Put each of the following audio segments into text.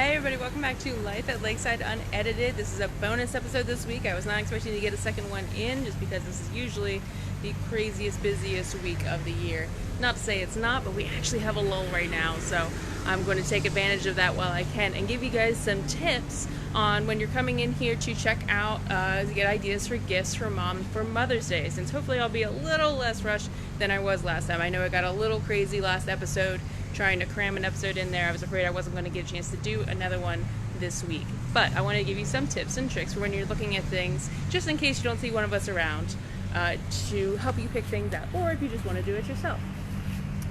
Hey everybody, welcome back to Life at Lakeside Unedited. This is a bonus episode this week. I was not expecting to get a second one in just because this is usually the craziest, busiest week of the year. Not to say it's not, but we actually have a lull right now, so I'm going to take advantage of that while I can and give you guys some tips on when you're coming in here to check out, to get ideas for gifts for mom for Mother's Day, since hopefully I'll be a little less rushed than I was last time. I know I got a little crazy last episode trying to cram an episode in there. I was afraid I wasn't going to get a chance to do another one this week. But I want to give you some tips and tricks for when you're looking at things, just in case you don't see one of us around, to help you pick things out, or if you just want to do it yourself.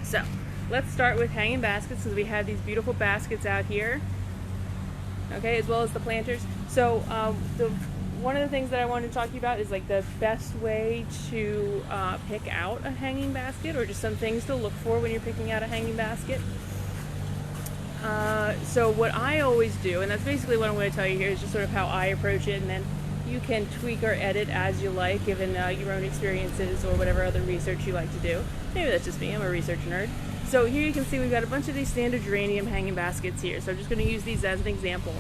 So, let's start with hanging baskets, since we have these beautiful baskets out here, okay, as well as the planters. So, one of the things that I wanted to talk to you about is like the best way to pick out a hanging basket, or just some things to look for when you're picking out a hanging basket. So what I always do, and that's basically what I'm going to tell you here, is just sort of how I approach it, and then you can tweak or edit as you like, given your own experiences or whatever other research you like to do. Maybe that's just me, I'm a research nerd. So here you can see we've got a bunch of these standard geranium hanging baskets here, so I'm just going to use these as an example.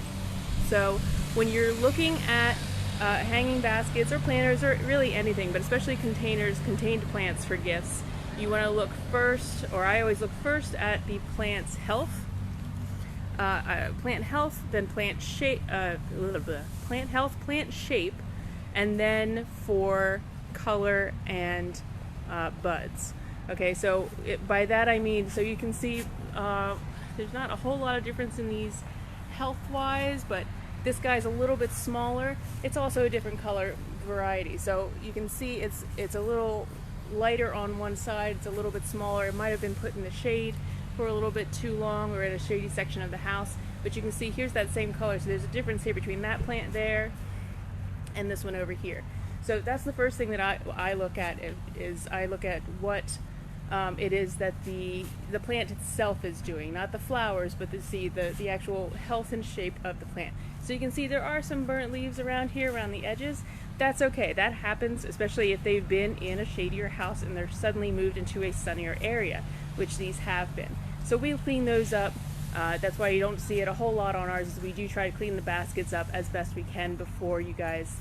So when you're looking at hanging baskets or planters or really anything, but especially containers, contained plants for gifts, you want to look first, or I always look first at the plant's health, then plant shape, plant health, plant shape, and then for color and buds. Okay, so by that I mean, so you can see there's not a whole lot of difference in these health-wise, but this guy's a little bit smaller. It's also a different color variety. So you can see it's a little lighter on one side, it's a little bit smaller. It might have been put in the shade for a little bit too long or in a shady section of the house. But you can see here's that same color. So there's a difference here between that plant there and this one over here. So that's the first thing that I look at, is I look at what it is that the plant itself is doing, not the flowers, but the actual health and shape of the plant. So you can see there are some burnt leaves around here, around the edges. That's okay. That happens, especially if they've been in a shadier house and they're suddenly moved into a sunnier area, which these have been. So we'll clean those up. That's why you don't see it a whole lot on ours, is we do try to clean the baskets up as best we can before you guys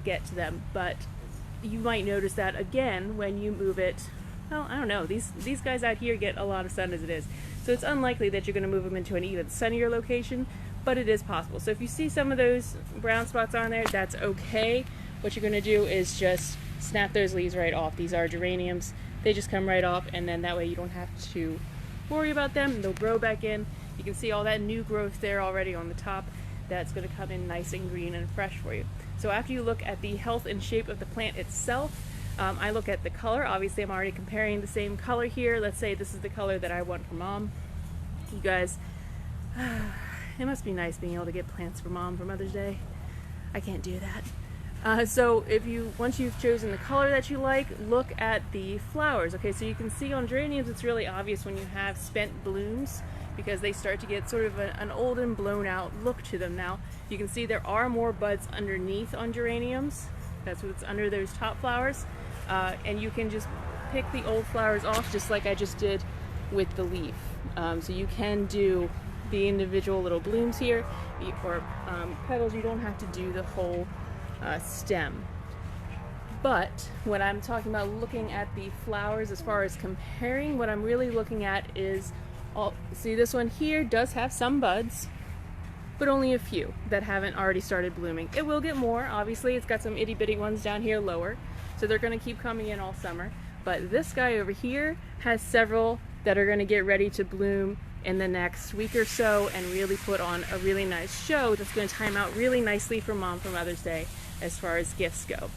get to them. But you might notice that again when you move it. Well, I don't know. These guys out here get a lot of sun as it is. So it's unlikely that you're going to move them into an even sunnier location, but it is possible. So if you see some of those brown spots on there, that's okay. What you're going to do is just snap those leaves right off. These are geraniums. They just come right off, and then that way you don't have to worry about them. They'll grow back in. You can see all that new growth there already on the top. That's going to come in nice and green and fresh for you. So after you look at the health and shape of the plant itself, I look at the color. Obviously, I'm already comparing the same color here. Let's say this is the color that I want for mom. You guys, it must be nice being able to get plants for mom for Mother's Day. I can't do that. So once you've chosen the color that you like, look at the flowers. Okay, so you can see on geraniums it's really obvious when you have spent blooms, because they start to get sort of an old and blown out look to them. Now you can see there are more buds underneath on geraniums. That's what's under those top flowers, and you can just pick the old flowers off, just like I just did with the leaf. So you can do the individual little blooms here, or petals. You don't have to do the whole stem. But when I'm talking about looking at the flowers as far as comparing, what I'm really looking at is, see, this one here does have some buds, but only a few that haven't already started blooming. It will get more, obviously. It's got some itty bitty ones down here lower, so they're going to keep coming in all summer. But this guy over here has several that are going to get ready to bloom in the next week or so and really put on a really nice show that's going to time out really nicely for mom for Mother's Day as far as gifts go.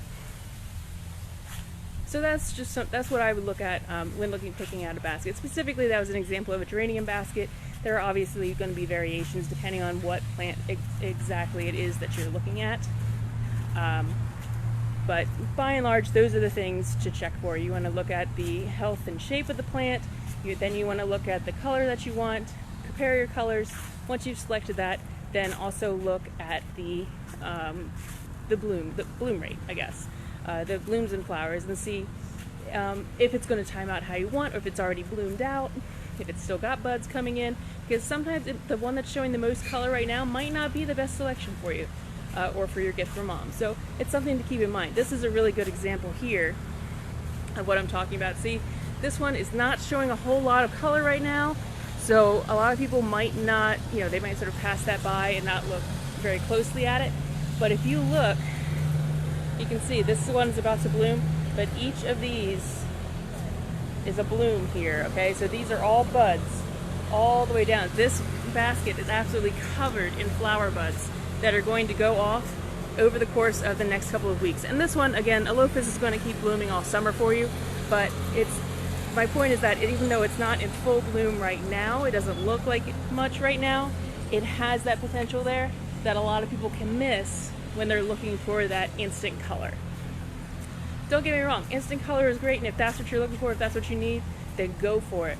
So that's what I would look at when picking out a basket. Specifically, that was an example of a geranium basket. There are obviously going to be variations depending on what plant exactly it is that you're looking at. But by and large, those are the things to check for. You want to look at the health and shape of the plant. Then you want to look at the color that you want. Compare your colors. Once you've selected that, then also look at the bloom rate, I guess. The blooms and flowers, and see if it's going to time out how you want, or if it's already bloomed out. if it's still got buds coming in, because sometimes the one that's showing the most color right now might not be the best selection for you or for your gift for mom. So it's something to keep in mind. This is a really good example here of what I'm talking about. See, this one is not showing a whole lot of color right now, so a lot of people might not, they might sort of pass that by and not look very closely at it. But if you look, you can see this one's about to bloom, but each of these is a bloom here, okay? So these are all buds all the way down. This basket is absolutely covered in flower buds that are going to go off over the course of the next couple of weeks. And this one, again, Alophis is going to keep blooming all summer for you, but my point is that even though it's not in full bloom right now, it doesn't look like much right now, it has that potential there that a lot of people can miss when they're looking for that instant color. Don't get me wrong, instant color is great, and if that's what you're looking for, if that's what you need, then go for it.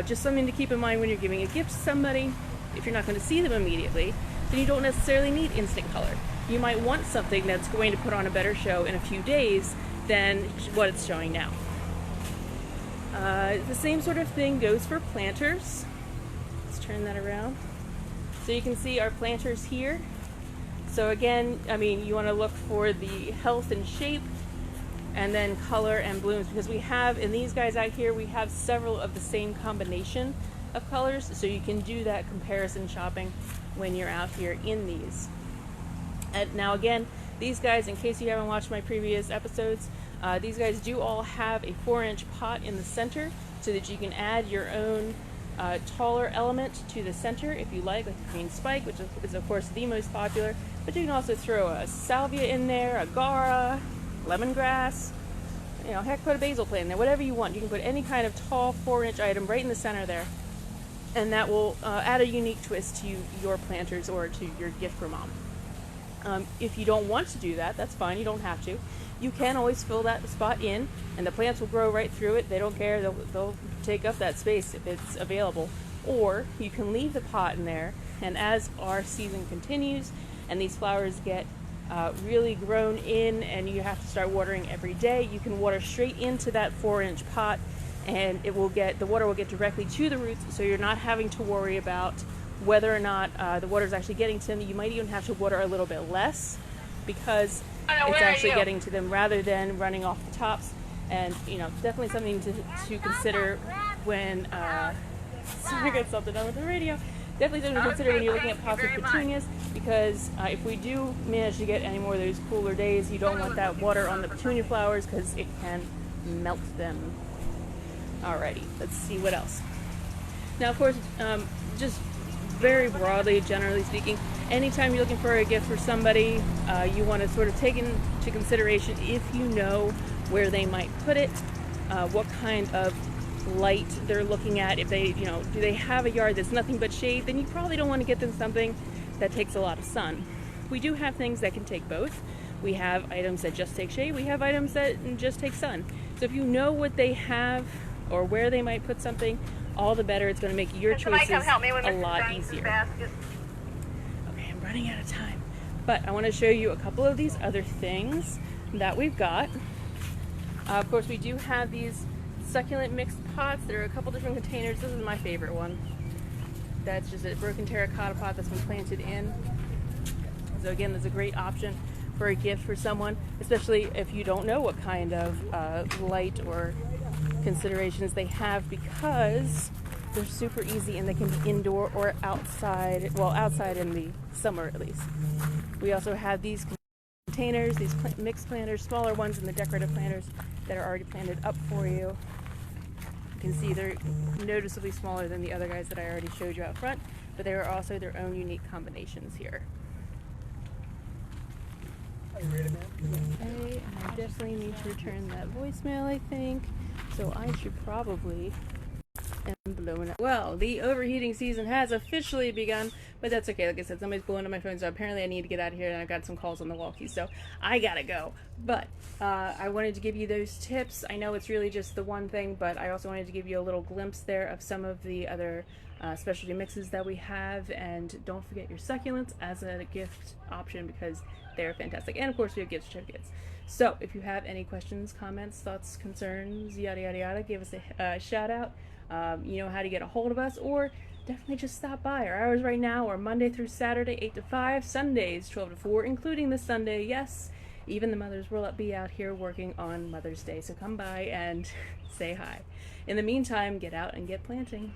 Just something to keep in mind when you're giving a gift to somebody. If you're not going to see them immediately, then you don't necessarily need instant color. You might want something that's going to put on a better show in a few days than what it's showing now. The same sort of thing goes for planters. Let's turn that around. So you can see our planters here. So again, you want to look for the health and shape, and then color and blooms, because we have, in these guys out here, we have several of the same combination of colors, so you can do that comparison shopping when you're out here in these. And now again, these guys, in case you haven't watched my previous episodes, these guys do all have a 4-inch pot in the center so that you can add your own taller element to the center if you like the green spike, which is of course the most popular, but you can also throw a salvia in there, a gaura, lemongrass, heck, put a basil plant in there, whatever you want. You can put any kind of tall 4-inch item right in the center there, and that will add a unique twist to your planters or to your gift for mom. If you don't want to do that, that's fine, you don't have to. You can always fill that spot in, and the plants will grow right through it. They don't care, they'll take up that space if it's available. Or you can leave the pot in there, and as our season continues and these flowers get really grown in and you have to start watering every day, you can water straight into that 4-inch pot, and the water will get directly to the roots, so you're not having to worry about whether or not the water is actually getting to them. You might even have to water a little bit less because it's actually getting to them rather than running off the tops. And definitely something to consider when sorry, I got something on with the radio. Definitely something to consider when you're looking at pots of petunias, because if we do manage to get any more of those cooler days, you don't want that water on the petunia flowers because it can melt them. Alrighty, let's see what else. Now, of course, just very broadly, generally speaking, anytime you're looking for a gift for somebody, you want to sort of take into consideration if you know where they might put it, what kind of light they're looking at. If they, do they have a yard that's nothing but shade, then you probably don't want to get them something that takes a lot of sun. We do have things that can take both. We have items that just take shade. We have items that just take sun. So if you know what they have or where they might put something, all the better. It's going to make your choices a lot easier. Okay, I'm running out of time, but I want to show you a couple of these other things that we've got. Of course, we do have these succulent mixed pots. There are a couple different containers. This is my favorite one. That's just a broken terracotta pot that's been planted in. So again, there's a great option for a gift for someone, especially if you don't know what kind of light or considerations they have, because they're super easy and they can be indoor or outside. Well, outside in the summer at least. We also have these containers, these mixed planters, smaller ones, and the decorative planters that are already planted up for you. You can see they're noticeably smaller than the other guys that I already showed you out front, but they are also their own unique combinations here. Okay, and I definitely need to return that voicemail, I think. So I should probably am blowing up. Well, the overheating season has officially begun, but that's okay. Like I said, somebody's blowing up my phone, so apparently I need to get out of here, and I've got some calls on the walkie, so I gotta go. But I wanted to give you those tips. I know it's really just the one thing, but I also wanted to give you a little glimpse there of some of the other specialty mixes that we have. And don't forget your succulents as a gift option, because they're fantastic. And of course, we have gift certificates. So if you have any questions, comments, thoughts, concerns, yada yada yada, give us a shout out. You know how to get a hold of us, or definitely just stop by. Our hours right now are Monday through Saturday, 8 to 5, Sundays, 12 to 4, including the Sunday. Yes, even the mothers will be out here working on Mother's Day, so come by and say hi. In the meantime, get out and get planting.